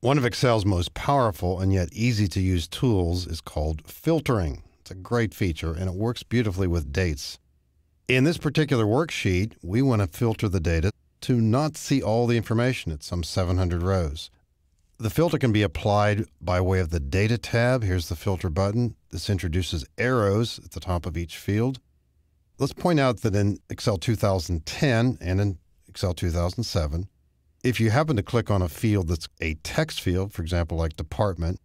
One of Excel's most powerful and yet easy to use tools is called filtering. It's a great feature and it works beautifully with dates. In this particular worksheet, we want to filter the data to not see all the information. It's some 700 rows. The filter can be applied by way of the Data tab. Here's the filter button. This introduces arrows at the top of each field. Let's point out that in Excel 2010 and in Excel 2007, if you happen to click on a field that's a text field, for example, like department,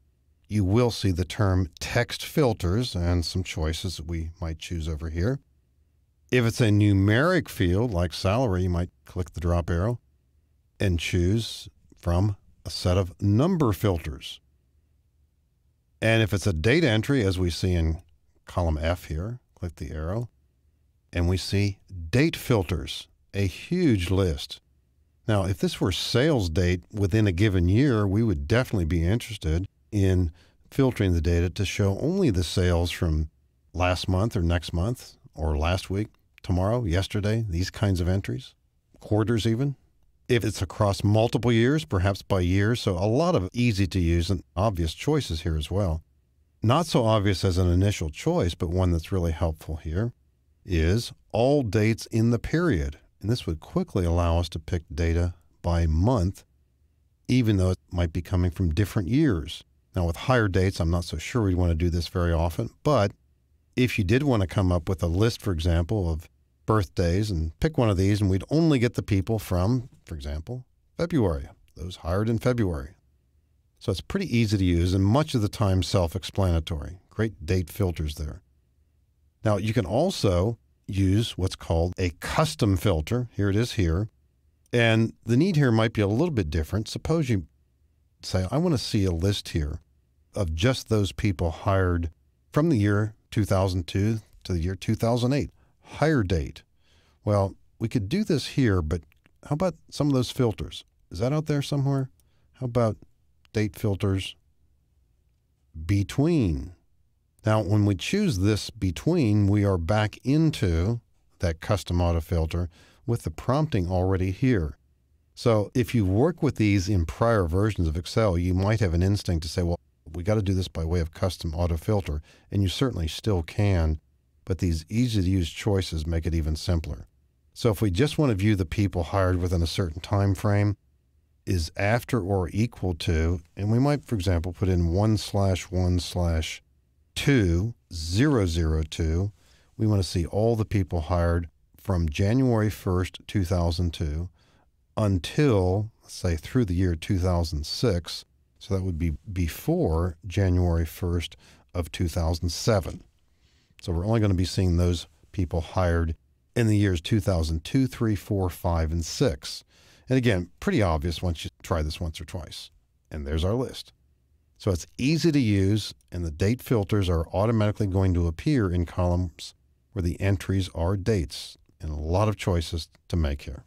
you will see the term text filters and some choices that we might choose over here. If it's a numeric field like salary, you might click the drop arrow and choose from a set of number filters. And if it's a data entry, as we see in column F here, click the arrow, and we see date filters, a huge list. Now, if this were sales date within a given year, we would definitely be interested in filtering the data to show only the sales from last month or next month or last week, tomorrow, yesterday, these kinds of entries, quarters even. If it's across multiple years, perhaps by year, so a lot of easy to use and obvious choices here as well. Not so obvious as an initial choice, but one that's really helpful here is all dates in the period. And this would quickly allow us to pick data by month, even though it might be coming from different years. Now, with higher dates, I'm not so sure we'd want to do this very often, but if you did want to come up with a list, for example, of birthdays and pick one of these, and we'd only get the people from, for example, February, those hired in February. So it's pretty easy to use and much of the time self-explanatory. Great date filters there. Now, you can also use what's called a custom filter. Here it is here. And the need here might be a little bit different. Suppose you say, I want to see a list here of just those people hired from the year 2002 to the year 2008. Hire date. Well, we could do this here, but how about some of those filters? Is that out there somewhere? How about date filters between? Now, when we choose this between, we are back into that custom auto filter with the prompting already here. So if you work with these in prior versions of Excel, you might have an instinct to say, well, we got to do this by way of custom auto filter, and you certainly still can, but these easy to use choices make it even simpler. So if we just want to view the people hired within a certain time frame, is after or equal to, and we might, for example, put in 1/1/2002, we want to see all the people hired from January 1st, 2002 until, let's say, through the year 2006. So that would be before January 1st of 2007. So we're only going to be seeing those people hired in the years 2002, 3, 4, 5, and 6. And again, pretty obvious once you try this once or twice. And there's our list. So it's easy to use, and the date filters are automatically going to appear in columns where the entries are dates, and a lot of choices to make here.